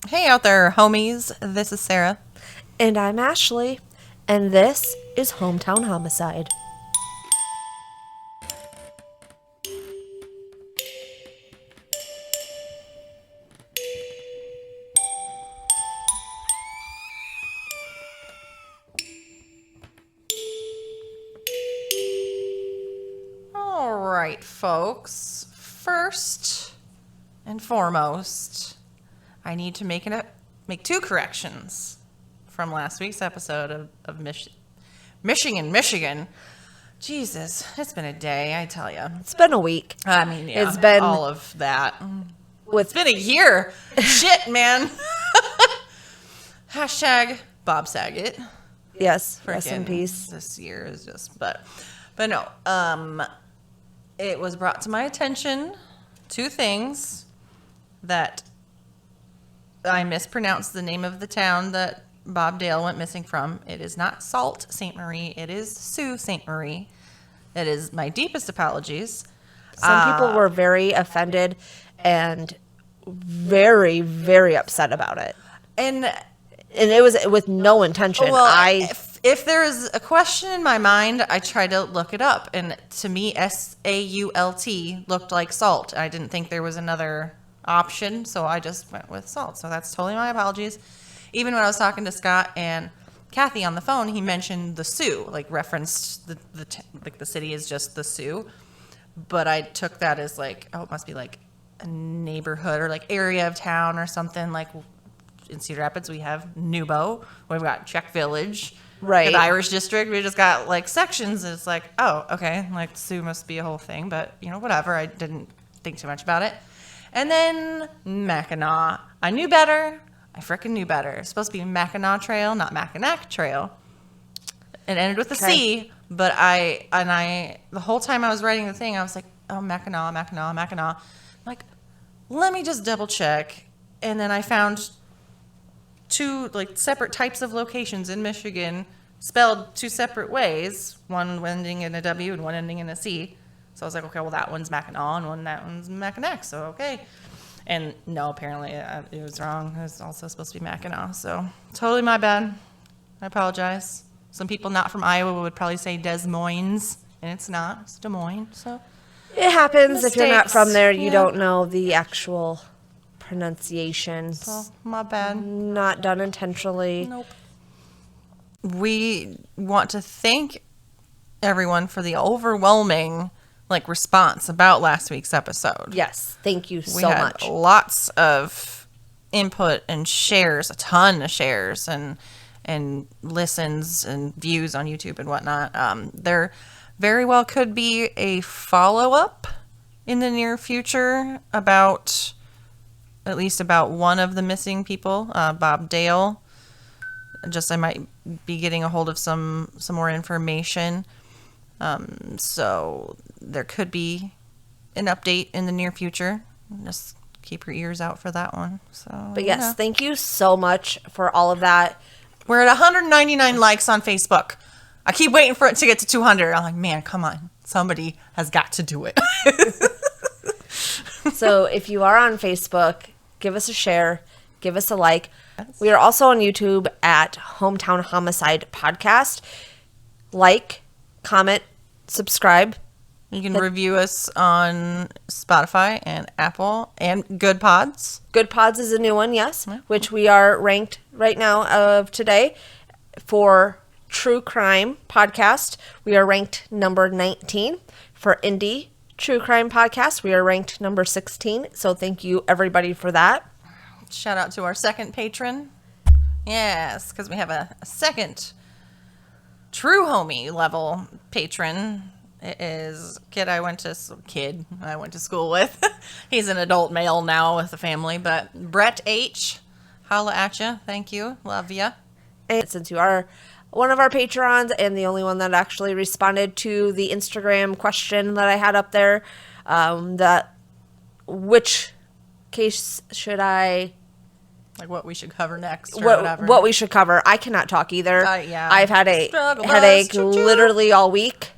Hey out there, homies. This is Sarah. And I'm Ashley, and this is Hometown Homicide. All right, folks. First and foremost, I need to make two corrections from last week's episode of Michigan. Jesus, it's been a day, I tell you. It's been a week. I mean, yeah, It's been all of that. with It's been a year. Shit, man. Hashtag Bob Saget. yes, rest in Frickin' peace. This year is just, but no. It was brought to my attention two things that I mispronounced the name of the town that Bob Dale went missing from. It is not Sault Ste. Marie. It is Sault Ste. Marie. It is my deepest apologies. Some people were very offended and very, very upset about it. And it was with no intention. well, if there is a question in my mind, I try to look it up. And to me, SAULT looked like salt. I didn't think there was another option, so I just went with salt. So that's totally my apologies. Even when I was talking to Scott and Kathy on the phone, he mentioned the Sioux, like referenced the city is just the Sioux. But I took that as like, oh, it must be like a neighborhood or like area of town or something. Like in Cedar Rapids, we have Nubo. We've got Czech Village. Right. The Irish district, we just got like sections. And it's like, oh, okay. Like Sioux must be a whole thing. But, whatever. I didn't think too much about it. And then Mackinac. I knew better. I frickin' knew better. It's supposed to be Mackinac Trail, not Mackinac Trail. It ended with a C, but the whole time I was writing the thing, I was like, oh, Mackinac. I'm like, let me just double check. And then I found two like separate types of locations in Michigan spelled two separate ways, one ending in a W and one ending in a C. So I was like, okay, well, that one's Mackinac and that one's Mackinac, so okay. And no, apparently it was wrong. It was also supposed to be Mackinac, so totally my bad. I apologize. Some people not from Iowa would probably say Des Moines, and it's not. It's Des Moines, so. It happens. If you're not Mistakes. from there, you Yeah. don't know the actual pronunciation. So, my bad. Not done intentionally. Nope. We want to thank everyone for the overwhelming response about last week's episode. Yes, thank you We so had much. lots of input and shares, a ton of shares and listens and views on YouTube and whatnot. There very well could be a follow-up in the near future about one of the missing people, Bob Dale. I might be getting a hold of some more information. So there could be an update in the near future. Just keep your ears out for that one. So, But yes, thank you so much for all of that. we're at 199 likes on Facebook. I keep waiting for it to get to 200. I'm like, man, come on. Somebody has got to do it. So if you are on Facebook, give us a share, give us a like. We are also on YouTube at Hometown Homicide Podcast. Like, comment, subscribe. You can review us on Spotify and Apple and Good Pods. Good Pods is a new one, yes, which we are ranked right now of today for True Crime Podcast. We are ranked number 19. For Indie True Crime Podcast, we are ranked number 16. So thank you, everybody, for that. Shout out to our second patron. Yes, because we have a second true homie level patron. It is I went to school with. He's an adult male now with a family, but Brett H. Holla at ya. Thank you. Love ya. And since you are one of our patrons and the only one that actually responded to the Instagram question that I had up there, which case should I... Like what we should cover next or whatever. What we should cover. I cannot talk either. Yeah. I've had a Struggle headache bus, choo-choo. literally all week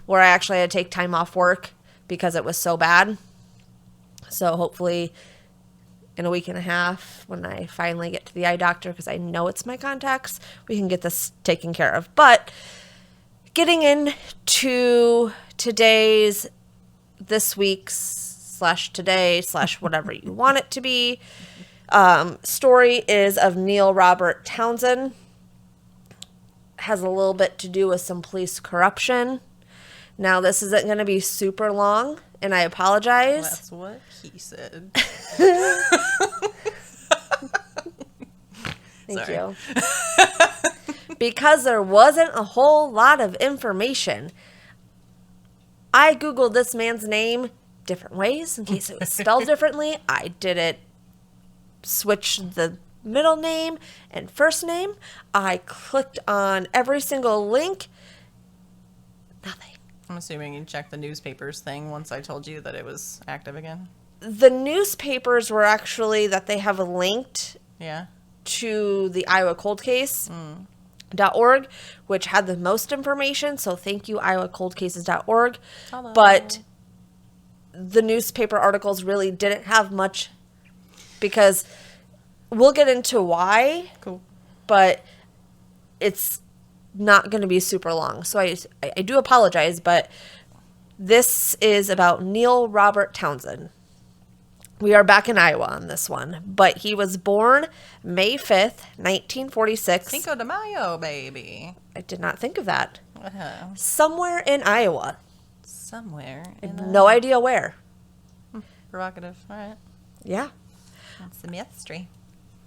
where I actually had to take time off work because it was so bad. So hopefully in a week and a half, when I finally get to the eye doctor, because I know it's my contacts, we can get this taken care of. But getting into this week's / today / whatever you want it to be, story is of Neal Robert Townsend. Has a little bit to do with some police corruption. Now, this isn't going to be super long, and I apologize. That's what he said. Thank you. Because there wasn't a whole lot of information. I Googled this man's name different ways in case it was spelled differently. I did it, switch the middle name and first name. I clicked on every single link. Nothing. I'm assuming you checked the newspapers thing once I told you that it was active again. The newspapers were actually that they have linked to the Iowa cold case.org, which had the most information. So thank you, iowacoldcases.org. Hello. But the newspaper articles really didn't have much, because we'll get into why. Cool. But it's not going to be super long. So I do apologize, but this is about Neal Robert Townsend. We are back in Iowa on this one, but he was born May 5th, 1946. Cinco de Mayo, baby. I did not think of that. Uh-huh. Somewhere in Iowa. Somewhere. No idea where. Provocative. All right. Yeah. That's the mystery.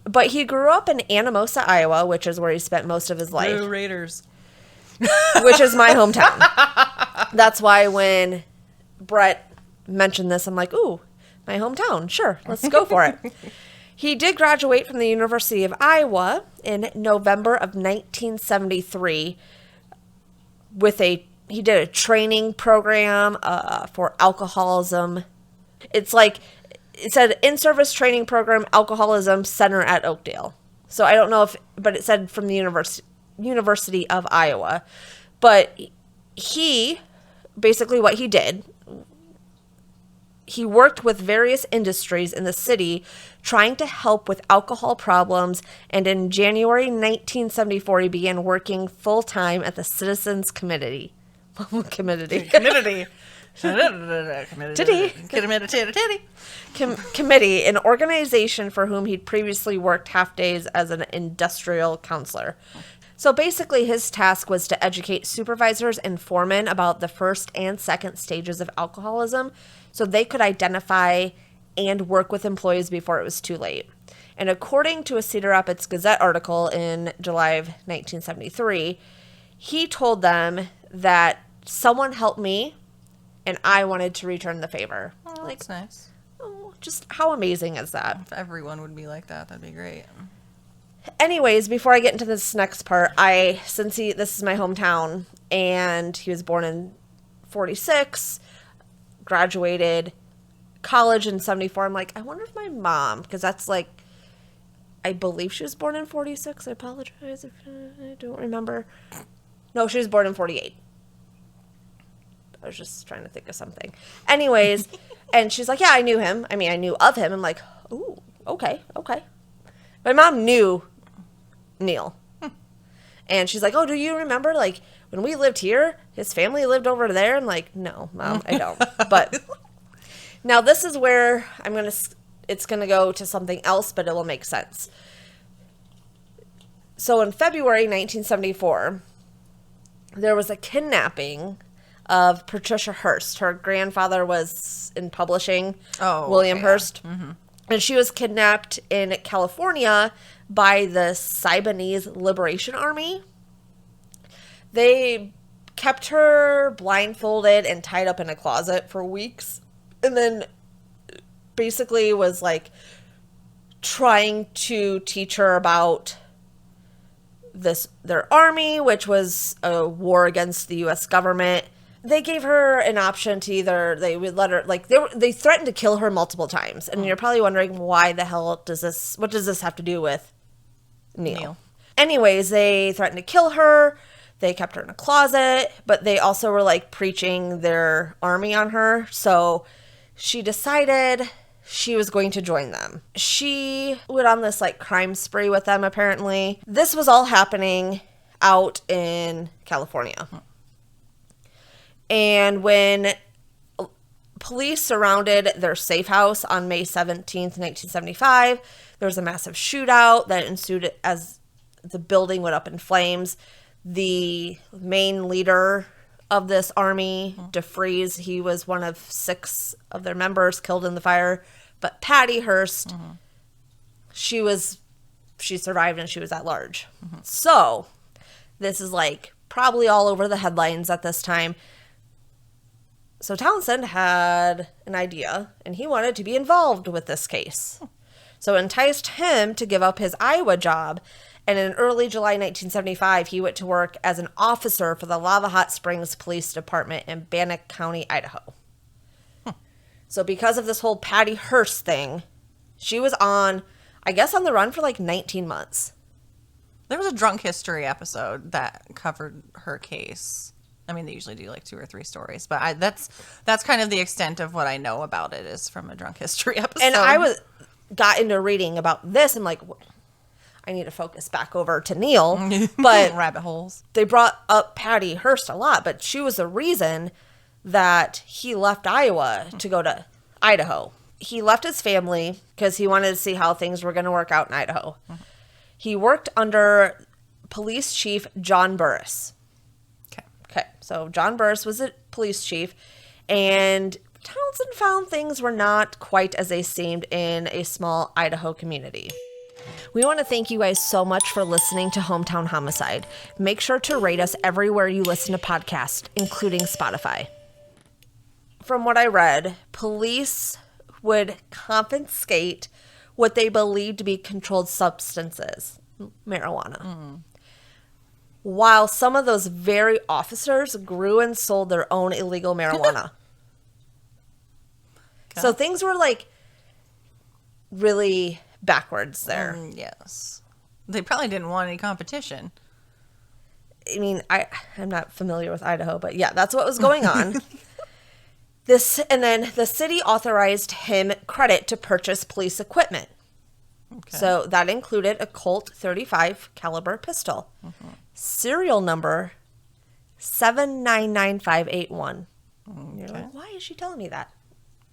But he grew up in Anamosa, Iowa, which is where he spent most of his life. Blue Raiders. Which is my hometown. That's why when Brett mentioned this, I'm like, ooh, my hometown. Sure, let's go for it. He did graduate from the University of Iowa in November of 1973 he did a training program for alcoholism. It's like, it said in-service training program, alcoholism center at Oakdale. So I don't know but it said from the University of Iowa. But basically what he did, he worked with various industries in the city trying to help with alcohol problems, and in January 1974, he began working full-time at the Citizens Committee. Committee, an organization for whom he'd previously worked half days as an industrial counselor. So basically his task was to educate supervisors and foremen about the first and second stages of alcoholism so they could identify and work with employees before it was too late. And according to a Cedar Rapids Gazette article in July of 1973, he told them that someone helped me and I wanted to return the favor. Oh, that's nice. Oh, just how amazing is that? If everyone would be like that, that'd be great. Anyways, before I get into this next part, this is my hometown, and he was born in 46, graduated college in 74. I'm like, I wonder if my mom, because that's like, I believe she was born in 46. I apologize if I don't remember. No, she was born in 48. I was just trying to think of something. Anyways, and she's like, yeah, I knew him. I mean, I knew of him. I'm like, ooh, okay. My mom knew Neal. And she's like, oh, do you remember, like, when we lived here, his family lived over there? I'm like, no, Mom, I don't. But now this is where it's going to go to something else, but it will make sense. So in February 1974, there was a kidnapping of Patricia Hearst. Her grandfather was in publishing, William Hearst. Mm-hmm. And she was kidnapped in California by the Symbionese Liberation Army. They kept her blindfolded and tied up in a closet for weeks. And then basically was like trying to teach her about their army, which was a war against the U.S. government. They gave her an option to they would let her, like, they threatened to kill her multiple times. And you're probably wondering, why the hell what does this have to do with Neal? Anyways, they threatened to kill her. They kept her in a closet, but they also were, like, preaching their army on her. So she decided she was going to join them. She went on this like crime spree with them, apparently. This was all happening out in California. And when police surrounded their safe house on May 17th, 1975, there was a massive shootout that ensued as the building went up in flames. The main leader of this army, DeFreeze, he was one of 6 of their members killed in the fire. But Patty Hearst, she survived and she was at large. So this is like probably all over the headlines at this time. So Townsend had an idea, and he wanted to be involved with this case. So it enticed him to give up his Iowa job, and in early July 1975, he went to work as an officer for the Lava Hot Springs Police Department in Bannock County, Idaho. So because of this whole Patty Hearst thing, she was on the run for like 19 months. There was a drunk history episode that covered her case. I mean, they usually do like 2 or 3 stories, but that's kind of the extent of what I know about it is from a drunk history episode. And I got into reading about this and like, I need to focus back over to Neal, but rabbit holes. They brought up Patty Hearst a lot, but she was the reason that he left Iowa to go to Idaho. He left his family because he wanted to see how things were going to work out in Idaho. He worked under Police Chief John Burris. Okay, so John Burris was a police chief, and Townsend found things were not quite as they seemed in a small Idaho community. We want to thank you guys so much for listening to Hometown Homicide. Make sure to rate us everywhere you listen to podcasts, including Spotify. From what I read, police would confiscate what they believed to be controlled substances, marijuana. While some of those very officers grew and sold their own illegal marijuana. So things were like really backwards there. Yes. They probably didn't want any competition. I mean, I'm not familiar with Idaho, but yeah, that's what was going on. And then the city authorized him credit to purchase police equipment. Okay. So that included a Colt .35 caliber pistol. Serial number 7999581. You're like, why is she telling me that?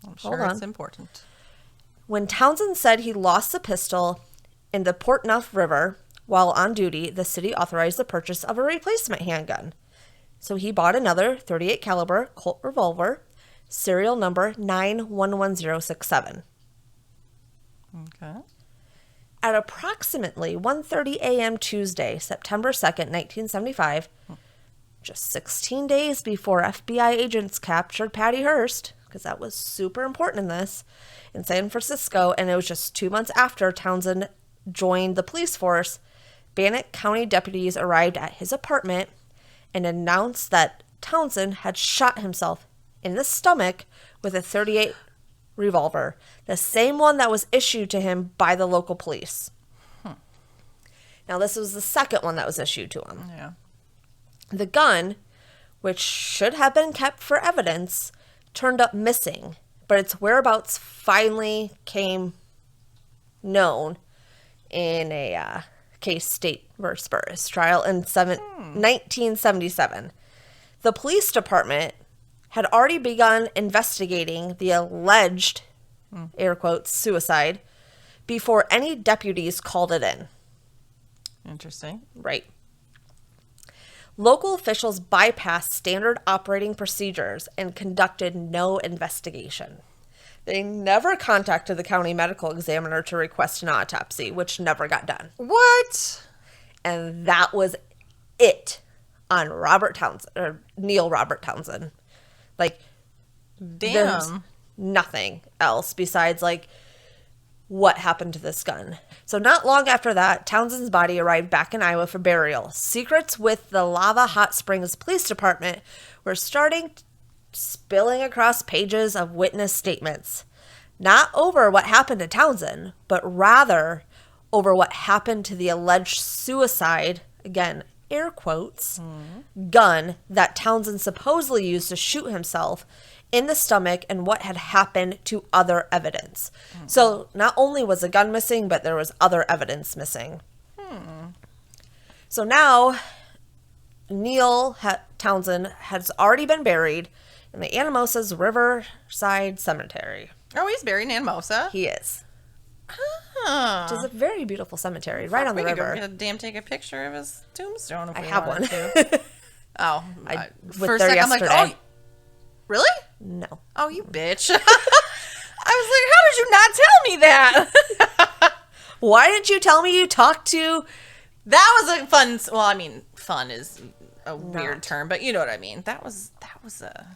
I'm sure it's important. When Townsend said he lost the pistol in the Port Neuf River while on duty, the city authorized the purchase of a replacement handgun. So he bought another .38 caliber Colt revolver, serial number 911067. Okay. At approximately 1:30 a.m. Tuesday, September 2nd, 1975, just 16 days before FBI agents captured Patty Hearst, because that was super important in this, in San Francisco, and it was just 2 months after Townsend joined the police force, Bannock County deputies arrived at his apartment and announced that Townsend had shot himself in the stomach with a .38 revolver, the same one that was issued to him by the local police. Now, this was the second one that was issued to him. Yeah. The gun, which should have been kept for evidence, turned up missing, but its whereabouts finally came known in a case State versus Burris trial in 1977. The police department had already begun investigating the alleged, air quotes, suicide before any deputies called it in. Interesting. Right. Local officials bypassed standard operating procedures and conducted no investigation. They never contacted the county medical examiner to request an autopsy, which never got done. What? And that was it on Robert Townsend, or Neal Robert Townsend. Like, there's nothing else besides, like, what happened to this gun. So not long after that, Townsend's body arrived back in Iowa for burial. Secrets with the Lava Hot Springs Police Department were starting spilling across pages of witness statements. Not over what happened to Townsend, but rather over what happened to the alleged suicide, again, air quotes, gun that Townsend supposedly used to shoot himself in the stomach, and what had happened to other evidence. So not only was the gun missing, but there was other evidence missing. So now Neal Townsend has already been buried in the Anamosa's Riverside Cemetery. Oh, he's buried in Anamosa? He is. Huh. Which is a very beautiful cemetery, right on the We could river. go damn take a picture of his tombstone if I we have wanted one. to. Oh, I for went a there second, I'm like, yesterday. oh, really? No. Oh, you bitch. I was like, how did you not tell me that? Why didn't you tell me you talked to... That was a fun, well, I mean, fun is a weird Not. term, but you know what I mean. That was a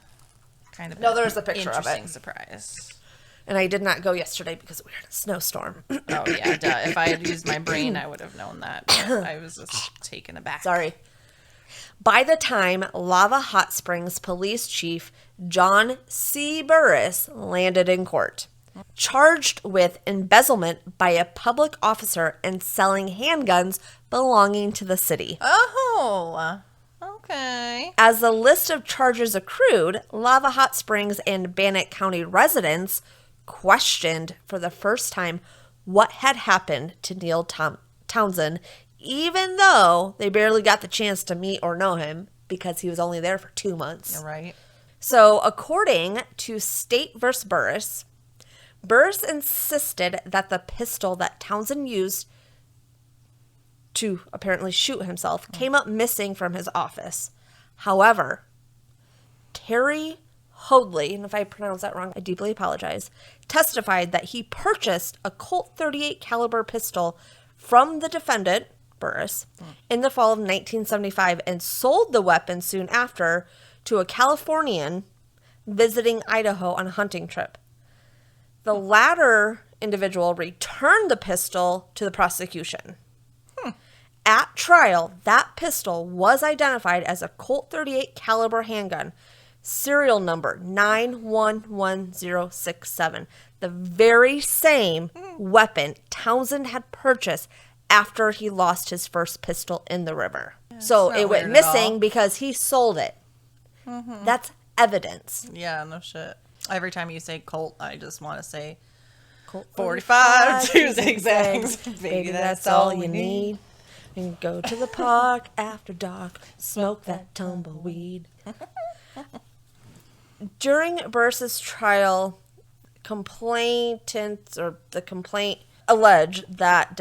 kind of No, there's a picture of it. interesting surprise. And I did not go yesterday because we were in a snowstorm. Oh, yeah, duh. If I had used my brain, I would have known that. But I was just taken aback. Sorry. By the time Lava Hot Springs Police Chief John C. Burris landed in court, charged with embezzlement by a public officer and selling handguns belonging to the city. Oh, okay. As the list of charges accrued, Lava Hot Springs and Bannock County residents questioned for the first time what had happened to Neal Townsend, even though they barely got the chance to meet or know him because he was only there for 2 months. You're right. So, according to State v. Burris, Burris insisted that the pistol that Townsend used to apparently shoot himself came up missing from his office. However, Terry Hoadley, and if I pronounce that wrong, I deeply apologize, testified that he purchased a Colt .38 caliber pistol from the defendant, Burris, in the fall of 1975 and sold the weapon soon after to a Californian visiting Idaho on a hunting trip. The latter individual returned the pistol to the prosecution. At trial, that pistol was identified as a Colt .38 caliber handgun, serial number 911067, the very same weapon Townsend had purchased after he lost his first pistol in the river. So not it went weird at all. missing because he sold it. That's evidence. Yeah, no shit. Every time you say Colt, I just want to say Colt 45 two zigzags. Baby, that's all you need. And go to the park after dark, smoke that tumbleweed. During Burris's trial, complainants or the complaint alleged that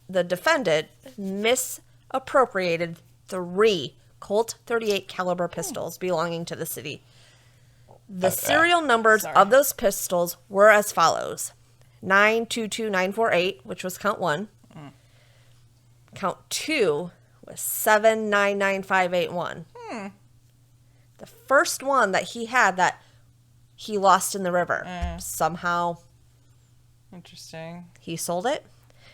the defendant misappropriated 3 Colt .38 caliber pistols belonging to the city. The serial numbers of those pistols were as follows: 922948, which was count 1. Count 2 was 799,581. The first one that he had that he lost in the river. Somehow Interesting. he sold it.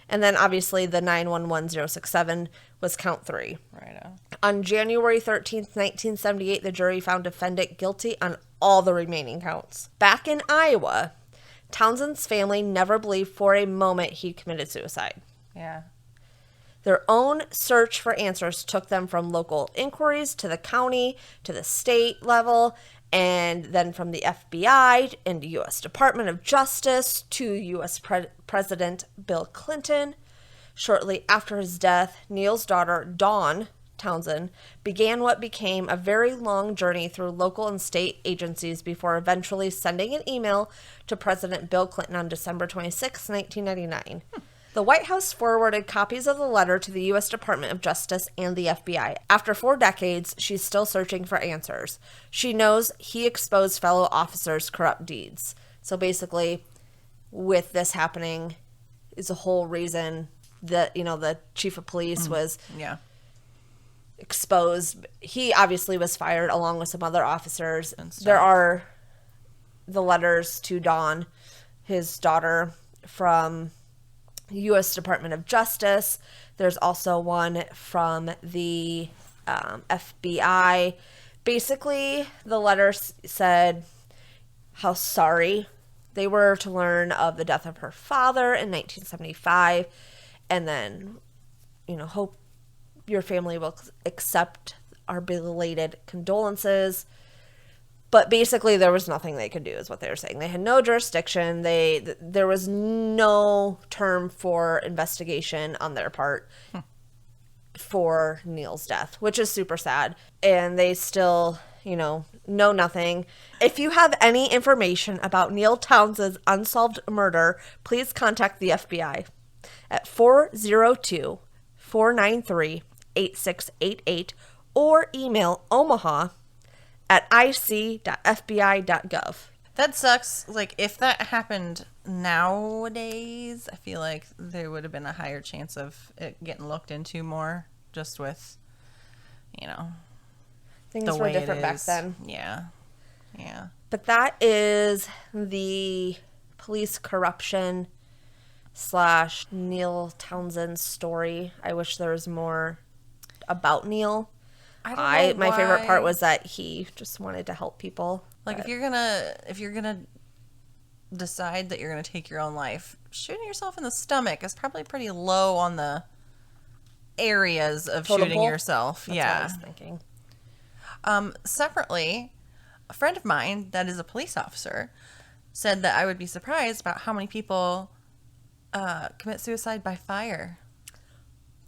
And then obviously the 911067 was count 3. Right. On January 13th, 1978, the jury found defendant guilty on all the remaining counts. Back in Iowa, Townsend's family never believed for a moment he committed suicide. Yeah. Their own search for answers took them from local inquiries to the county, to the state level, and then from the FBI and the U.S. Department of Justice to U.S. President Bill Clinton. Shortly after his death, Neal's daughter, Dawn Townsend, began what became a very long journey through local and state agencies before eventually sending an email to President Bill Clinton on December 26, 1999. The White House forwarded copies of the letter to the U.S. Department of Justice and the FBI. After 4 decades, she's still searching for answers. She knows he exposed fellow officers' corrupt deeds. So basically, with this happening, is the whole reason that, the chief of police was exposed. He obviously was fired along with some other officers. There are the letters to Dawn, his daughter, from U.S. Department of Justice. There's also one from the FBI. Basically, the letter said how sorry they were to learn of the death of her father in 1975, and then, hope your family will accept our belated condolences. But basically, there was nothing they could do, is what they were saying. They had no jurisdiction. There was no term for investigation on their part for Neal's death, which is super sad. And they still, know nothing. If you have any information about Neal Townsend's unsolved murder, please contact the FBI at 402-493-8688 or email omaha@ic.fbi.gov. That sucks. Like, if that happened nowadays, I feel like there would have been a higher chance of it getting looked into more, just with, Things the were way different it back is. then. Yeah. Yeah. But that is the police corruption / Neal Townsend story. I wish there was more about Neal. I don't know my favorite why- part was that he just wanted to help people. Like, but- if you're gonna decide that you're gonna take your own life, shooting yourself in the stomach is probably pretty low on the areas of Totem shooting pole? yourself. That's what I Yeah. was thinking. Separately, a friend of mine that is a police officer said that I would be surprised about how many people commit suicide by fire.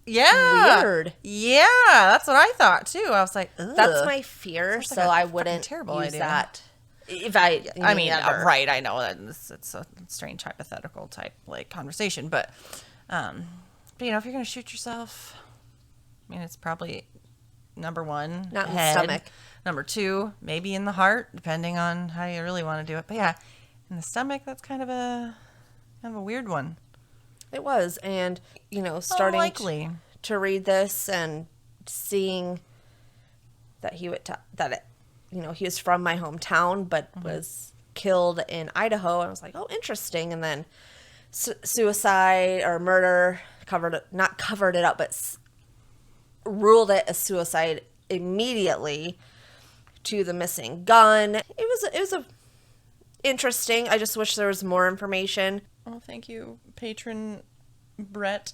Yeah. Weird. Yeah, that's what I thought too. I was like, ugh. That's my fear, Sounds like so a I fucking wouldn't terrible use idea. that. If I mean, ever. Right, I know that it's a strange hypothetical type conversation, but if you're gonna shoot yourself, it's probably number one, Not in the head. stomach. Number two, maybe in the heart, depending on how you really want to do it. But yeah, in the stomach, that's kind of a weird one. It was, and starting Unlikely. to read this and seeing that he would he was from my hometown, but was killed in Idaho. I was like, oh, interesting. And then suicide or murder not covered it up, but ruled it as suicide immediately to the missing gun. It was a interesting. I just wish there was more information. Well, thank you, Patron Brett,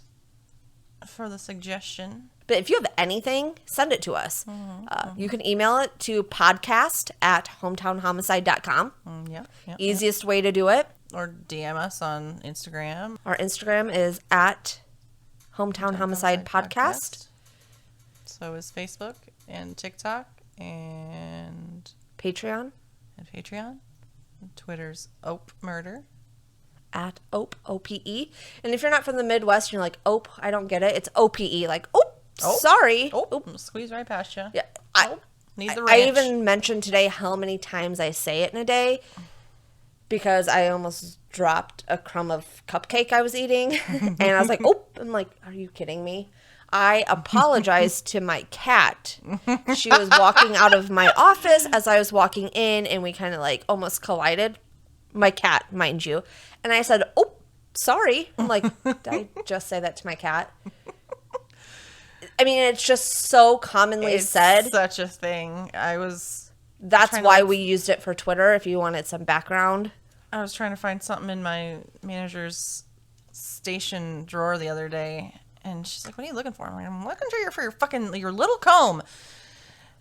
for the suggestion. But if you have anything, send it to us. You can email it to podcast@hometownhomicide.com. Yeah. Easiest way to do it. Or DM us on Instagram. Our Instagram is at Hometown Homicide Podcast. So is Facebook and TikTok and Patreon Patreon. And Twitter's Ope Murder. at OPE, O-P-E. And if you're not from the Midwest, you're like, OPE, I don't get it. It's O-P-E, like, sorry. Squeeze right past you. Yeah, Need the I ranch. even mentioned today how many times I say it in a day because I almost dropped a crumb of cupcake I was eating. And I was like, I'm like, are you kidding me? I apologized to my cat. She was walking out of my office as I was walking in, and we kind of almost collided. My cat, mind you. And I said, sorry. I'm like, did I just say that to my cat? I mean, it's just so commonly said. Such a thing. That's why we used it for Twitter, if you wanted some background. I was trying to find something in my manager's station drawer the other day, and she's like, "What are you looking for?" I'm like, "I'm looking for your little comb."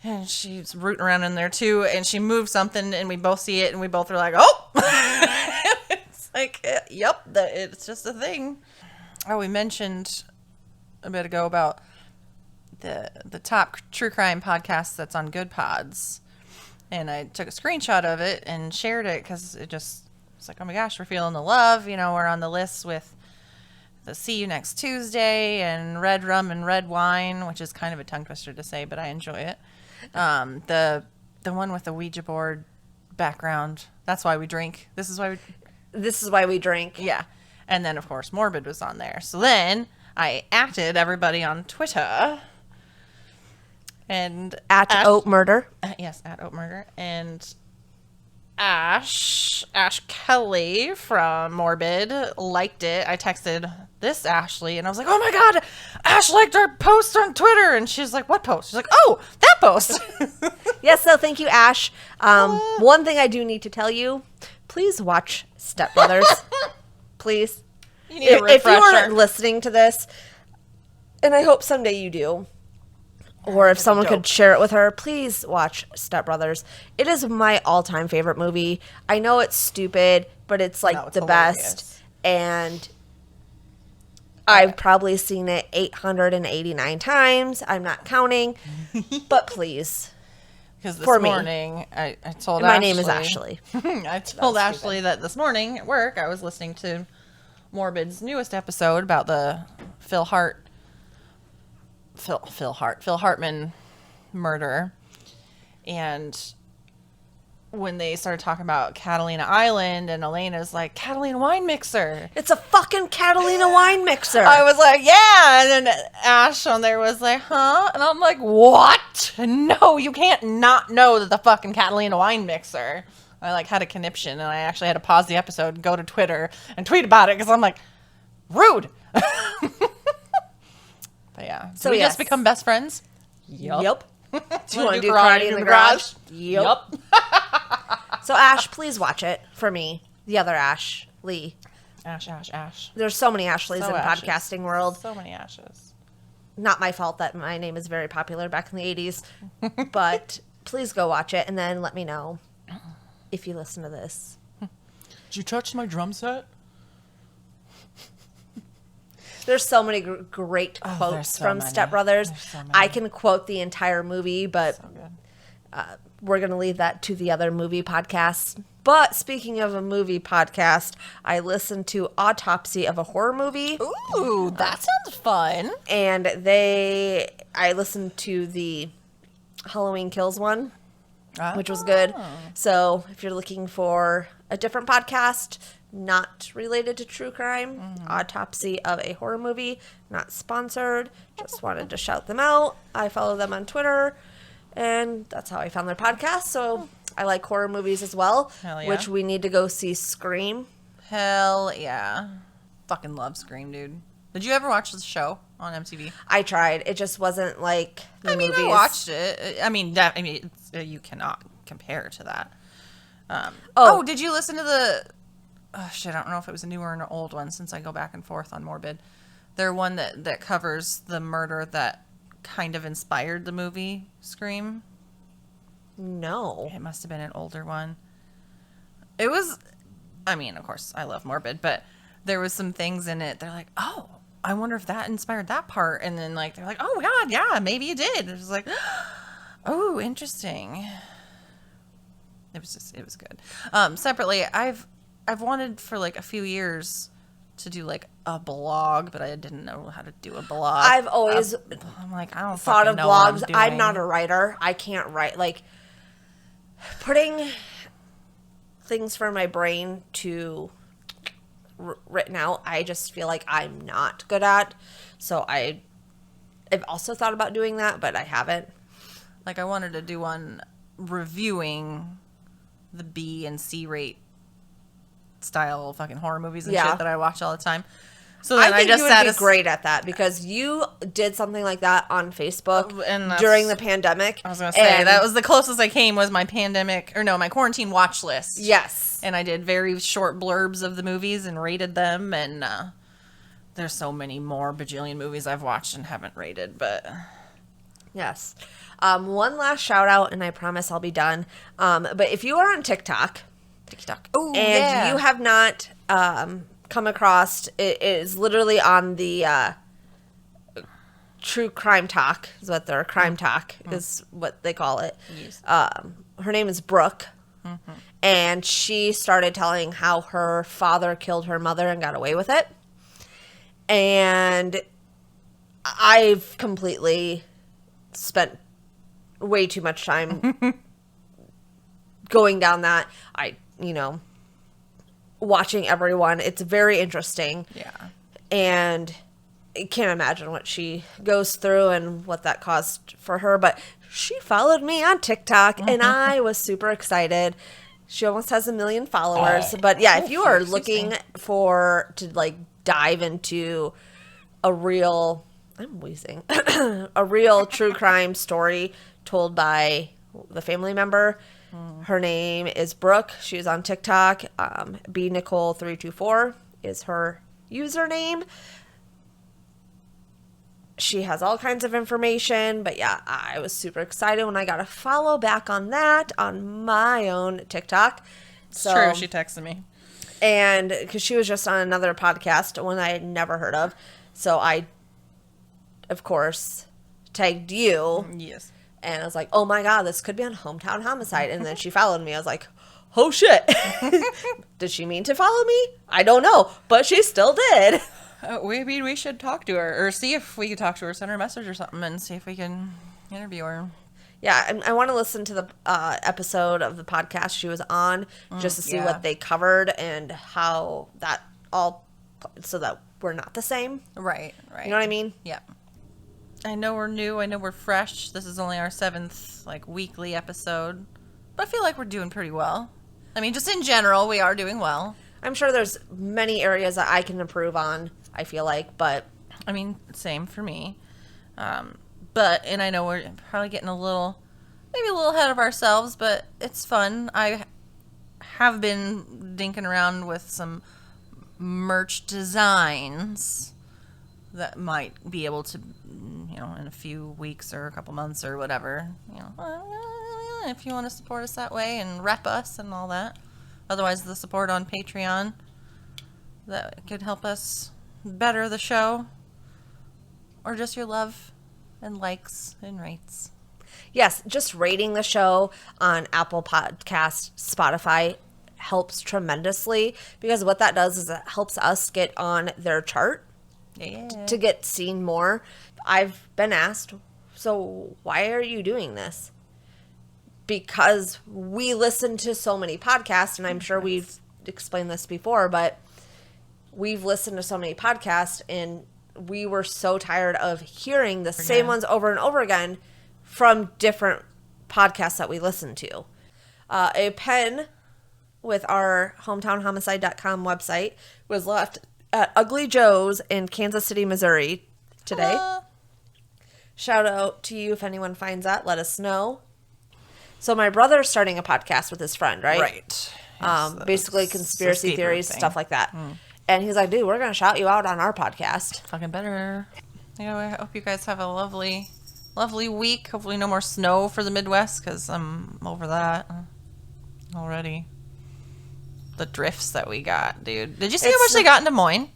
And she's rooting around in there too, and she moved something, and we both see it, and we both are like, "Oh!" It's like, yep, it's just a thing. Oh, we mentioned a bit ago about the top true crime podcast that's on Good Pods, and I took a screenshot of it and shared it because it's like, oh my gosh, we're feeling the love. We're on the list with the See You Next Tuesday and Red Rum and Red Wine, which is kind of a tongue twister to say, but I enjoy it. The one with the Ouija board background. That's why we drink. This is why we drink. Yeah. And then, of course, Morbid was on there. So then I atted everybody on Twitter. And At Oat Murder. Yes, at Oat Murder. And Ash Kelly from Morbid liked it. I texted this Ashley, and I was like, oh my God, Ash liked our post on Twitter. And she's like, what post? She's like, oh, that post. Yes, so thank you, Ash. One thing I do need to tell you, please watch Step Brothers. Please. You need a If you refresher. are listening to this, and I hope someday you do, or if That'd be someone dope. could share it with her, please watch Step Brothers. It is my all-time favorite movie. I know it's stupid, but it's like No, it's the hilarious. best. And I've probably seen it 889 times. I'm not counting, but please. Because this For me. morning, I told And my Ashley. name is Ashley. I told Ashley that this morning at work I was listening to Morbid's newest episode about the Phil Hartman murder. And when they started talking about Catalina Island, and Elena's like, Catalina wine mixer. It's a fucking Catalina wine mixer. I was like, yeah. And then Ash on there was like, huh? And I'm like, what? No, you can't not know that the fucking Catalina wine mixer. I like had a conniption, and I actually had to pause the episode and go to Twitter and tweet about it because I'm like, rude. But yeah. So we yes. just become best friends? Yup. Do you Wanna want to do karate in the garage? Yup. So Ash, please watch it for me. The other Ash, Lee. Ash. There's so many Ashleys So in Ashes. podcasting world. So many Ashes. Not my fault that my name is very popular back in the 80s. But please go watch it and then let me know if you listen to this. Did you touch my drum set? There's so many great quotes so from many. Step Brothers. There's so many. I can quote the entire movie, but So good. we're going to leave that to the other movie podcasts. But speaking of a movie podcast, I listened to Autopsy of a Horror Movie. Ooh, that sounds fun. And I listened to the Halloween Kills one, which was good. So if you're looking for a different podcast, not related to true crime, Autopsy of a Horror Movie, not sponsored, just wanted to shout them out. I follow them on Twitter, and that's how I found their podcast. So I like horror movies as well, Hell yeah. which we need to go see Scream. Hell yeah. Fucking love Scream, dude. Did you ever watch the show on MTV? I tried. It just wasn't like the movies. I watched it. You cannot compare to that. Did you listen to the... Oh, shit, I don't know if it was a new or an old one since I go back and forth on Morbid. They're one that covers the murder that kind of inspired the movie Scream. No. It must have been an older one. It was... I mean, of course, I love Morbid, but there was some things in it. They're like, oh, I wonder if that inspired that part. And then, like, they're like, oh, God, yeah, maybe it did. It was like, oh, interesting. It was good. Separately, I've wanted for, like, a few years to do, like, a blog, but I didn't know how to do a blog. I've always I'm like, I don't thought fucking of know what blogs. I'm I'm doing. not a writer. I can't write. Like, putting things from my brain to written out, I just feel like I'm not good at. So I've also thought about doing that, but I haven't. Like, I wanted to do one reviewing the B and C rate style fucking horror movies and Yeah. shit that I watch all the time. So then I think just you would sat be as- great at that because you did something like that on Facebook And that's- during the pandemic. I was gonna say and that was the closest I came was my my quarantine watch list. yes. And I did very short blurbs of the movies and rated them, and there's so many more bajillion movies I've watched and haven't rated, but Yes. One last shout out, and I promise I'll be done. But if you are on TikTok, Ooh, and yeah. you have not come across, it is literally on the True Crime Talk, is what their Crime Talk is what they call it. Yes. Her name is Brooke, and she started telling how her father killed her mother and got away with it. And I've completely spent way too much time going down that. Watching everyone. It's very interesting. Yeah. And I can't imagine what she goes through and what that caused for her. But she followed me on TikTok, and I was super excited. She almost has 1 million followers. But yeah, if you are looking to like dive into a real, I'm wheezing, a real true crime story told by the family member. Her name is Brooke. She's on TikTok. BNicole324 is her username. she has all kinds of information. But yeah, I was super excited when I got a follow back on that on my own TikTok. So, True, she texted me. and because she was just on another podcast, one I had never heard of. So I, of course, tagged you. Yes. And I was like, oh my God, this could be on Hometown Homicide. And then she followed me. I was like, oh shit. Did she mean to follow me? I don't know. But she still did. Maybe we should talk to her or see if we could talk to her, send her a message or something and see if we can interview her. Yeah, I want to listen to the episode of the podcast she was on just to see yeah. what they covered and how that all, so that we're not the same. Right. You know what I mean? Yeah. I know we're new. I know we're fresh. This is only our 7th, weekly episode. But I feel like we're doing pretty well. I mean, just in general, we are doing well. I'm sure there's many areas that I can improve on, I feel like, but... I mean, same for me. And I know we're probably getting maybe a little ahead of ourselves, but it's fun. I have been dinking around with some merch designs that might be able to, in a few weeks or a couple months or whatever, if you want to support us that way and rep us and all that. Otherwise, the support on Patreon that could help us better the show, or just your love and likes and rates. Yes, just rating the show on Apple Podcasts, Spotify helps tremendously, because what that does is it helps us get on their chart to get seen more. I've been asked, so why are you doing this? Because we listen to so many podcasts, and I'm sure we've explained this before, but we've listened to so many podcasts, and we were so tired of hearing the same ones over and over again from different podcasts that we listen to. A pen with our hometownhomicide.com website was left at Ugly Joe's in Kansas City, Missouri today. Shout out to you if anyone finds that. Let us know. So my brother's starting a podcast with his friend, right? Right. Basically conspiracy theories, stuff like that. And he's like, dude, we're going to shout you out on our podcast. Fucking better. I hope you guys have a lovely, lovely week. Hopefully no more snow for the Midwest, because I'm over that already. The drifts that we got, dude. Did you see how much they got in Des Moines?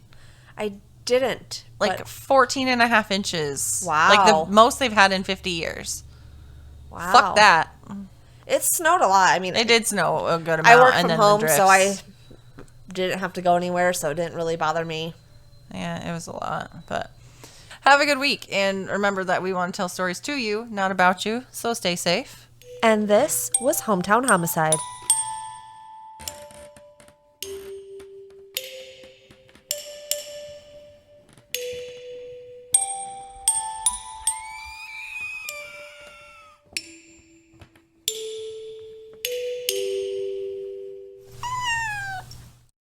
I didn't. 14 and a half inches. Wow. The most they've had in 50 years. Wow. Fuck that. It snowed a lot. I mean, it did snow a good amount. I work from home, so I didn't have to go anywhere, so it didn't really bother me. Yeah, it was a lot. But have a good week. And remember that we want to tell stories to you, not about you. So stay safe. And this was Hometown Homicide.